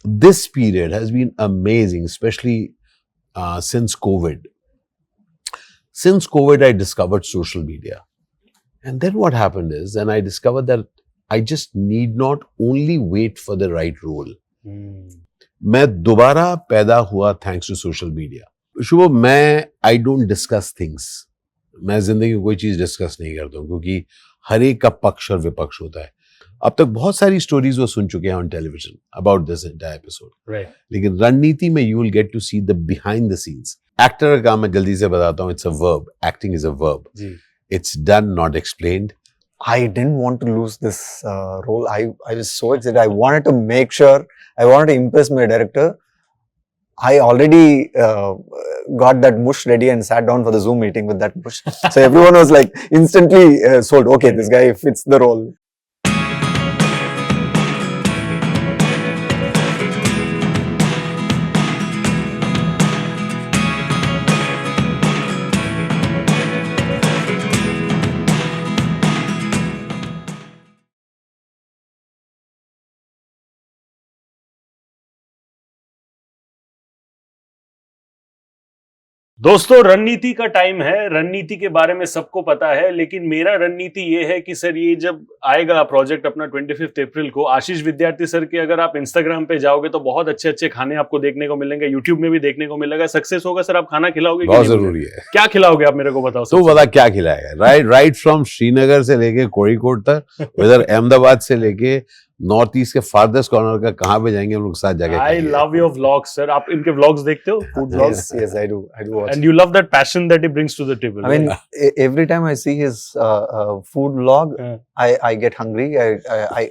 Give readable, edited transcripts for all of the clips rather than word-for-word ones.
this period has been amazing, especially since COVID. Since COVID, I discovered social media. And then what happened is, then I discovered that I just need not only wait for the right role. मैं दोबारा पैदा हुआ thanks to social media. शुभ, मैं I don't discuss things. मैं जिंदगी में कोई चीज डिस्कस नहीं करता हूँ, क्योंकि हर एक का पक्ष और विपक्ष होता है। अब तक बहुत सारी स्टोरीज वो सुन चुके हैं on television about this entire episode, लेकिन रणनीति में you will get to see the behind the scenes. Actor का काम मैं जल्दी से बताता हूँ, it's a verb, acting is a verb, it's done not explained. I didn't want to lose this role. I was so excited. I wanted to make sure, I wanted to impress my director. I already got that mush ready and sat down for the Zoom meeting with that mush. So everyone was like instantly sold. Okay, this guy fits the role. दोस्तों, रणनीति का time है। रणनीति के बारे में सबको पता है, लेकिन मेरा रणनीति ये है कि सर, ये जब आएगा प्रोजेक्ट अपना 25 अप्रैल को, आशीष विद्यार्थी सर के अगर आप इंस्टाग्राम पे जाओगे तो बहुत अच्छे अच्छे खाने आपको देखने को मिलेंगे, यूट्यूब में भी देखने को मिलेगा। सक्सेस होगा सर, आप खाना खिलाओगे? बहुत जरूरी है। क्या खिलाओगे आप, मेरे को बताओ। तो बता क्या खिलाएगा? राइट फ्रॉम श्रीनगर से लेके कोड़ीकोट तक, इधर अहमदाबाद से लेके नॉर्थ ईस्ट के फार्देस्ट कॉर्नर का, कहाँ पे जाएंगे हम लोग साथ जाके। I love your vlogs sir. आप इनके व्लॉग्स देखते हो? Food vlogs? Yes, I do watch. And you love that passion that he brings to the table. I mean, every time I see his food vlog, I get hungry. I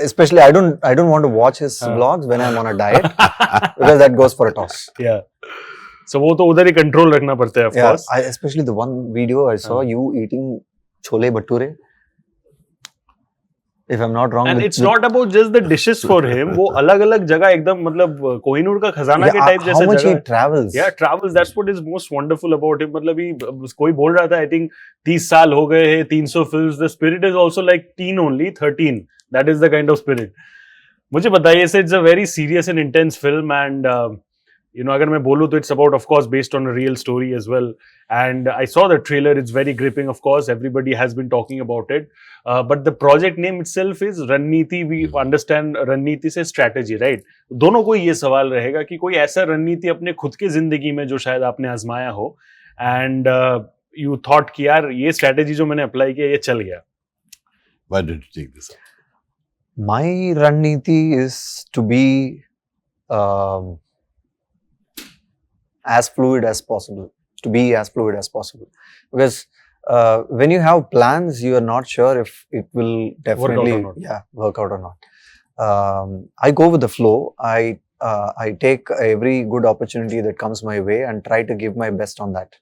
especially I don't want to watch his vlogs when I'm on a diet because that goes for a toss. Yeah. So वो तो उधर ही control रखना पड़ता है, of course. Especially the one video I saw you eating chole bhature. If I'm not wrong, and it's not about just the dishes for him. वो अलग-अलग जगह एकदम, मतलब कोहिनूर का खजाना के टाइप जैसा जगह। How much he travels? Yeah, travels. That's what is most wonderful about him. मतलब ही कोई बोल रहा था, I think 30 साल हो गए हैं, 300 films. The spirit is also like teen only, 13. That is the kind of spirit. मुझे बताइए sir, it's a very serious and intense film, and अगर मैं बोलूँ तो it's about, of course, based on a real story as well. And I saw the trailer. It's very gripping, of course. Everybody has been talking about it. But the project name itself is Ranniti. We understand Ranniti से strategy, right? दोनों को ये सवाल रहेगा कि कोई ऐसा रणनीति अपने खुद की जिंदगी में जो शायद आपने आजमाया हो, and you thought कि यार ये strategy जो मैंने अप्लाई किया ये चल गया. Why did you take this? My Ranniti is to be as fluid as possible. To be as fluid as possible, because when you have plans, you are not sure if it will definitely work out or not. I go with the flow. I take every good opportunity that comes my way and try to give my best on that.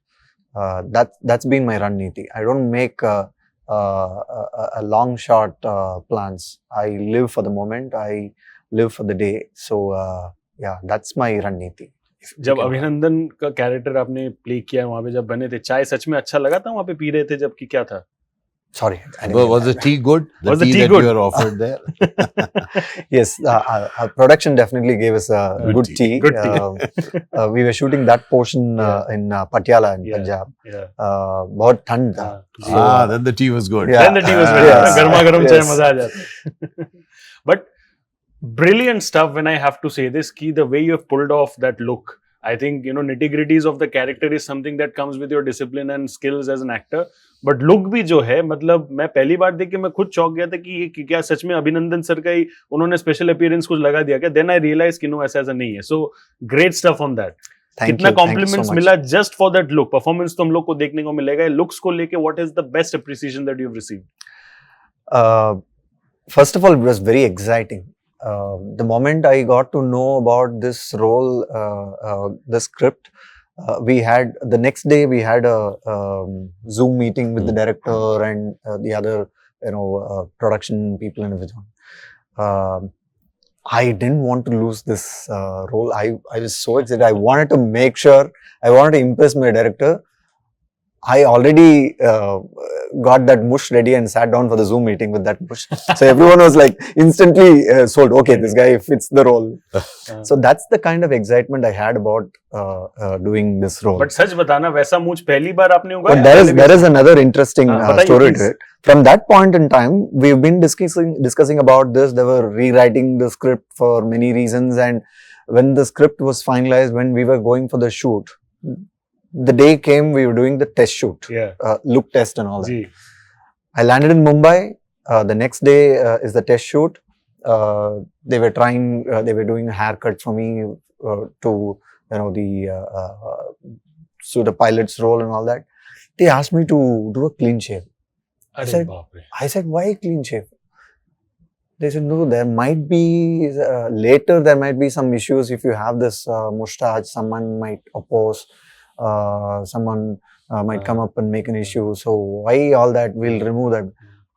That's been my Ranniti. I don't make a long shot plans. I live for the moment. I live for the day. So that's my Ranniti. जब अभिनंदन का character आपने play किया वहां पे, जब बने थे, चाय सच में अच्छा लगा था वहां पे, पी रहे थे जब, कि क्या था? Sorry. Was the tea good? Was the tea that good? You were offered there? Yes, our production definitely gave us a good tea. Good tea. We were shooting that portion in Patiala in Punjab. बहुत ठंड था. Then the tea was good. Then the tea was good. गर्मा गर्म चाय मजा आ जाता. But brilliant stuff, when I have to say this, ki the way you have pulled off that look, I think nitty-gritties of the character is something that comes with your discipline and skills as an actor. But look भी जो है, मतलब मैं पहली बार देख के मैं खुद चौंक गया था कि ये क्या सच में अभिनंदन सर का ही उन्होंने स्पेशल अपीयरेंस कुछ लगा दिया क्या? Then I realized कि no, ऐसा नहीं है. So great stuff on that. कितना कॉम्प्लीमेंट्स मिला just for that look? Performance तो हम लोग को देखने को मिलेगा, लुक्स को लेके what is the best appreciation that you've received? First of all, it was very exciting. The moment I got to know about this role, the script, the next day we had a Zoom meeting with the director and the other, production people and everything. I didn't want to lose this role. I was so excited. I wanted to make sure, I wanted to impress my director. I already got that mush ready and sat down for the Zoom meeting with that mush. So everyone was like instantly sold. Okay, this guy fits the role. So that's the kind of excitement I had about doing this role. But सच बताना वैसा मूछ पहली बार आपने उगाया? But there is another interesting बताइए, story please. to it. From that point in time, we've been discussing about this. They were rewriting the script for many reasons, and when the script was finalized, when we were going for the shoot, the day came, we were doing the test shoot, Yeah. look test and all that. Ji. I landed in Mumbai. The next day is the test shoot. They were doing a haircut for me to, suit a pilot's role and all that. They asked me to do a clean shave. अरे said- बाप रे. I said, why clean shave? They said, no, there might be, later there might be some issues if you have this mustache, someone might oppose, someone might come up and make an issue. So why all that? We'll remove that.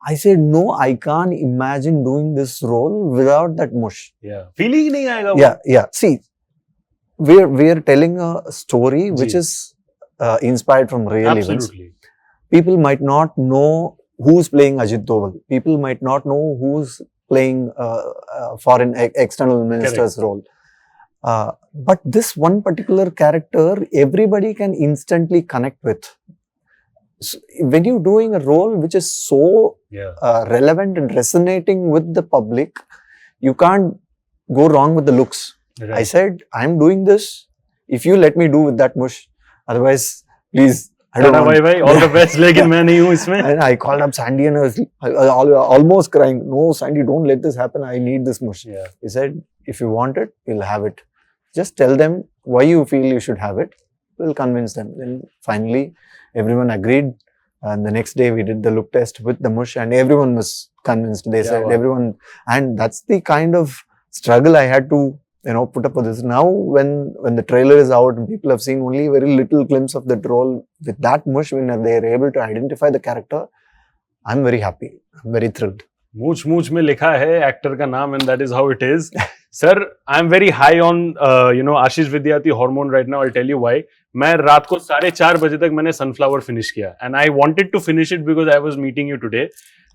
I said, no, I can't imagine doing this role without that mush. Yeah. Feeling ही नहीं आएगा वो. Yeah. See, we're telling a story which ji. is inspired from real events. Absolutely. People might not know who's playing Ajit Doval. People might not know who's playing foreign external minister's role. But this one particular character, everybody can instantly connect with. So when you're doing a role which is so Yeah. relevant and resonating with the public, you can't go wrong with the looks. Right. I said, I'm doing this. If you let me do with that mush, otherwise, please. I don't Tata want. भाई all the best. लेकिन मैं नहीं हूँ इसमें. And I called up Sandy and I was almost crying. No, Sandy, don't let this happen. I need this mush. Yeah. He said, if you want it, we'll have it. Just tell them why you feel you should have it. We'll convince them. Then finally, everyone agreed. And the next day we did the look test with the mush and everyone was convinced. They Yeah, said wow. everyone, and that's the kind of struggle I had to, put up with this. Now when the trailer is out and people have seen only very little glimpse of the role with that mush, when they're able to identify the character, I'm very happy. I'm very thrilled. मूछ मूछ में लिखा है actor का नाम and that is how it is. Sir, I'm very high on आशीष विद्यार्थी hormone right now. I'll tell you why. मैं रात को 4:30 बजे तक मैंने सनफ्लावर फिनिश किया and I wanted to finish it because I was meeting you today.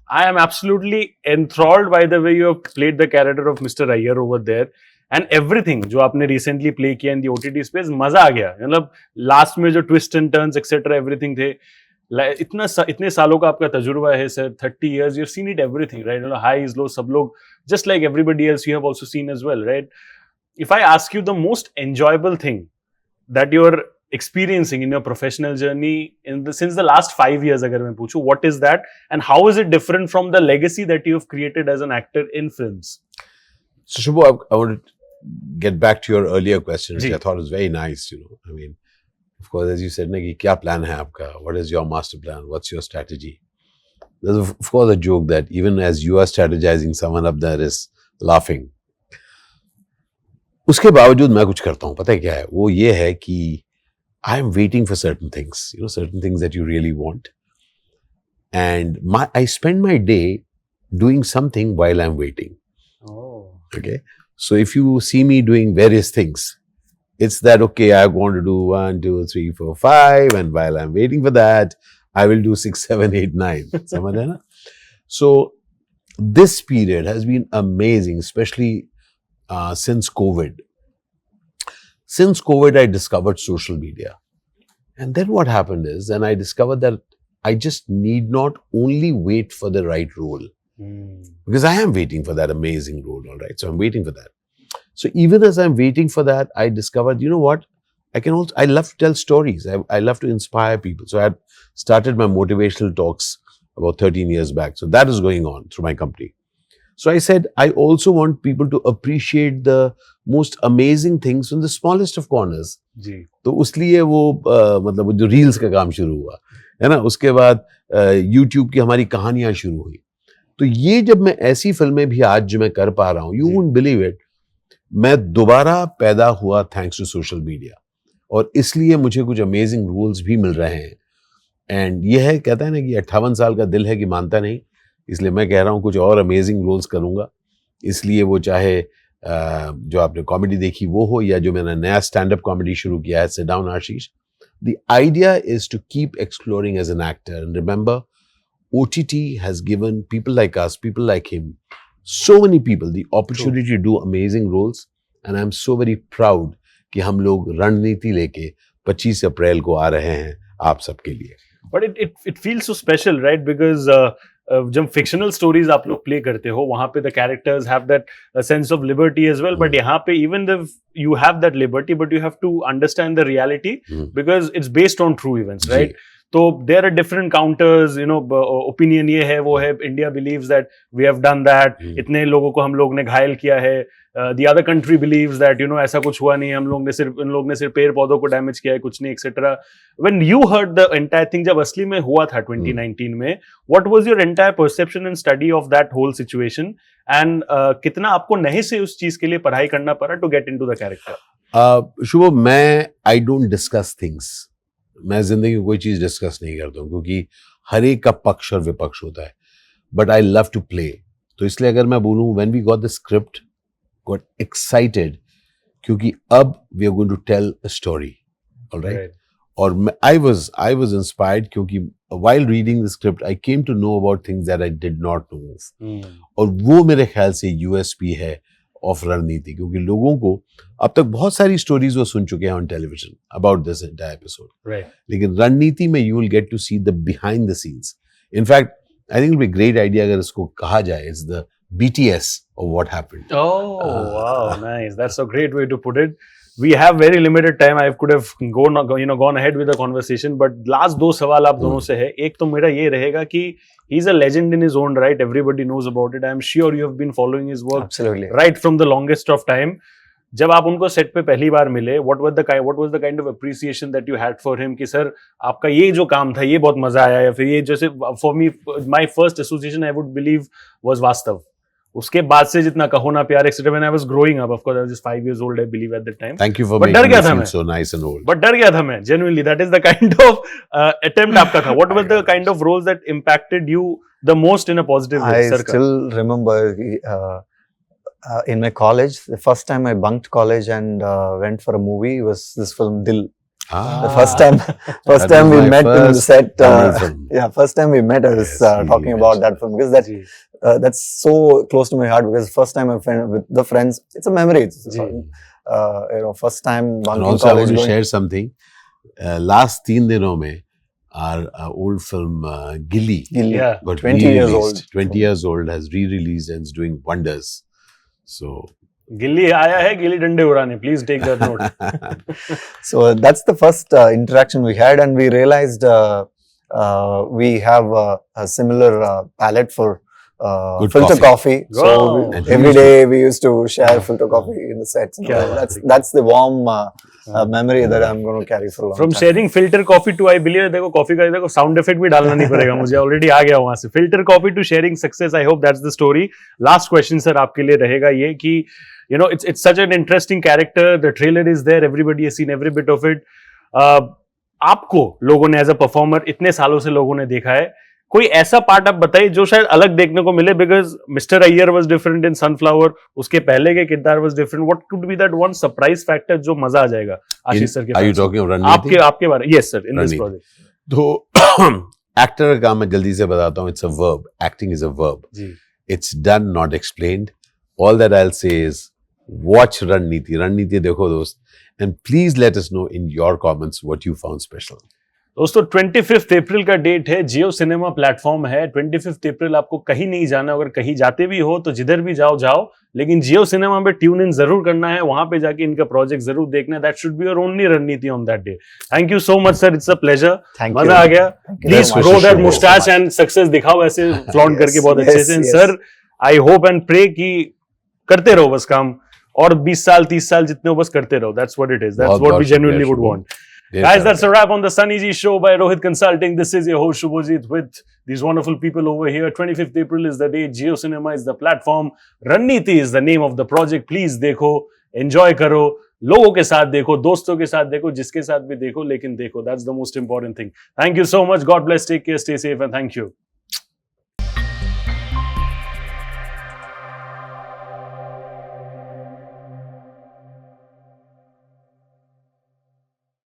I am absolutely enthralled by the way you have played the character of Mr. Iyer over there. And everything जो आपने recently play किया in the OTT space, मजा आ गया. मतलब last में जो twists and turns etc. everything थे. इतने सालों का आपका तजुर्बा है sir, 30 years, you've seen it everything, right? Highs, lows, सब लोग, just like everybody else, you have also seen as well, right? If I ask you the most enjoyable thing that you're experiencing in your professional journey since the last 5 years, अगर मैं पूछूं, what is that? And how is it different from the legacy that you've created as an actor in films? So, Shubho, I want to get back to your earlier question, which ji. I thought was very nice, I mean, of course, as you said, na, ki, kya plan hai aapka? What is your master plan? What's your strategy? There's, of course, a joke that even as you are strategizing, someone up there is laughing. उसके बावजूद मैं कुछ करता हूँ, पता है क्या है? वो ये है कि I am waiting for certain things, certain things that you really want. And I spend my day doing something while I'm waiting. Oh. Okay. So if you see me doing various things, it's that, okay, I want to do 1, 2, 3, 4, 5. And while I'm waiting for that, I will do 6, 7, 8, 9. Samajh hai na? So this period has been amazing, especially since COVID. Since COVID, I discovered social media. And then what happened is, then I discovered that I just need not only wait for the right role. Because I am waiting for that amazing role, all right? So I'm waiting for that. So even as I'm waiting for that, I discovered, you know what? I love to tell stories. I love to inspire people. So I had started my motivational talks about 13 years back. So that is going on through my company. So I said, I also want people to appreciate the most amazing things from the smallest of corners. जी. तो उसलिए वो मतलब जो reels का काम शुरू हुआ है ना, उसके बाद यूट्यूब की हमारी कहानियां शुरू हुई. तो ये जब मैं ऐसी फिल्में भी आज जो मैं कर पा रहा हूँ, यू वोंट बिलीव इट, मैं दोबारा पैदा हुआ थैंक्स टू सोशल मीडिया. और इसलिए मुझे कुछ अमेजिंग रोल्स भी मिल रहे हैं. एंड ये है, कहता है ना कि 58 साल का दिल है कि मानता नहीं, इसलिए मैं कह रहा हूँ कुछ और अमेजिंग रोल्स करूँगा. इसलिए वो चाहे जो आपने कॉमेडी देखी वो हो, या जो मैंने नया स्टैंड अप कॉमेडी शुरू किया है, sit down Ashish, The idea is to keep exploring as an actor. And remember, OTT has given people like us, people like him, so many people the opportunity to do amazing roles. And I'm so very proud कि हम लोग रणनीति लेके 25 अप्रैल को आ रहे हैं आप सबके लिए. But it feels so special, right? Because जब fictional stories आप लोग play करते हो, वहाँ पे the characters have that sense of liberty as well. But यहाँ पे even if you have that liberty, but you have to understand the reality because it's based on true events, right? तो there are different counters, you know, opinion ये है वो है, India believes that we have done that, इतने लोगों को हम लोग ने घायल किया है, the other country believes that, you know, ऐसा कुछ हुआ नहीं, हम लोग ने सिर्फ पेड़ पौधों को डैमेज किया है, कुछ नहीं, etc. When you heard the entire thing, जब असली में हुआ था 2019 में, what was your entire perception and study of that whole situation? And कितना आपको नहीं से उस चीज के लिए पढ़ाई करना पड़ा to get into the character? Shubham, मैं I don't discuss things. मैं जिंदगी में कोई चीज डिस्कस नहीं करता हूँ क्योंकि हर एक का पक्ष और विपक्ष होता है. But I love to play. तो इसलिए अगर मैं बोलूँ when we got the script, got excited क्योंकि अब we are going to tell a story. Alright. और आई वाज इंस्पायर्ड क्योंकि while reading the script I came to know about things that I did not know. और वो मेरे ख्याल से USP है ऑफ रणनीति, क्योंकि लोगों को अब तक बहुत सारी स्टोरीज वो सुन चुके हैं on television about this entire episode, लेकिन रणनीति में you will get to see the behind the scenes. In fact I think it be great idea अगर इसको कहा जाए it's the BTS of what happened. Oh, wow, nice. That's a great way to put it. We have very limited time. I could have gone ahead with the conversation, but last दो सवाल आप दोनों से है. एक तो मेरा ये रहेगा कि he's a legend in his own right. Everybody knows about it. I'm sure you have been following his work Absolutely. right from the longest of time. जब आप उनको सेट पे पहली बार मिले, what was the kind of appreciation that you had for him कि sir आपका ये जो काम था ये बहुत मजा आया, या फिर ये जैसे for me my first association I would believe was वास्तव. उसके बाद से जितना कहो ना प्यार etcetera, when I was growing up, of course I was just 5 years old I believe at that time. Thank you for But making me डर feel so nice and old. But डर गया था मैं, genuinely. That is the kind of attempt आपका था. What was the kind of roles that impacted you the most in a positive way? I still remember in my college, the first time I bunked college and went for a movie was this film Dil. The first time we met in the set. First time we met, I was talking about that film because that's so close to my heart because first time I went with the friends. It's a memory. It's first time bunking and also college. I want to share something. Last 3 दिनों में our old film Gilly got 20 years old. 20 years old has re-released and is doing wonders. So. गिल्ली आया है, गिल्ली डंडे उड़ाने. Please take that note. So that's the first interaction we had, and we realized we have a similar palate for filter coffee. So every day we used to share filter coffee in the sets. That's the warm memory that I'm going to carry for a long time. From sharing filter coffee to I believe देखो coffee का देखो sound effect भी डालना नहीं पड़ेगा मुझे, already आ गया वहां से. Filter coffee to sharing success. I hope that's the story. Last question sir आपके लिए रहेगा ये कि you know it's such an interesting character. The trailer is there, everybody has seen every bit of it. आपको लोगों ने as a performer इतने सालों से लोगों ने देखा है, कोई ऐसा पार्ट आप बताइए जो शायद अलग देखने को मिले, because mister Iyer was different in sunflower, उसके पहले के किरदार was different. What could be that one surprise factor जो मजा आ जाएगा आशीष सर के? Are you talking of रणनीति? आपके बारे? Yes sir, in this project. तो एक्टर का काम मैं जल्दी से बताता हूँ. It's a verb. Acting is a verb. It's done, not explained. All that I will say is watch रणनीति. रणनीति देखो दोस्त, and please let us know in your comments what you found special. दोस्तों 25 अप्रैल का डेट है, जियो cinema platform है. 25 अप्रैल आपको कहीं नहीं जाना. अगर कहीं जाते भी हो तो जिधर भी जाओ, लेकिन जियो सिनेमा पे ट्यून इन जरूर करना है. वहां पे जाके इनका प्रोजेक्ट जरूर देखना है. That should be your only रणनीति on that day. Thank you so much sir, it's a pleasure. मजा आ गया. Please grow that moustache and success दिखाओ ऐसे फ्लॉन्ट करके बहुत अच्छे से. Sir I hope and pray कि करते रहो बस काम, और 20 साल 30 साल जितने हो बस करते रहो. That's what it is. That's what we genuinely would want. Guys, that's a wrap on the Sunny G Show by Rohit Consulting. This is your host Shubhajit with these wonderful people over here. 25th April is the day. Jio Cinema is the platform. Ranneeti is the name of the project. Please देखो, enjoy करो, लोगों के साथ देखो, दोस्तों के साथ देखो, जिसके साथ भी देखो, लेकिन देखो. That's the most important thing. Thank you so much. God bless. Take care. Stay safe and thank you.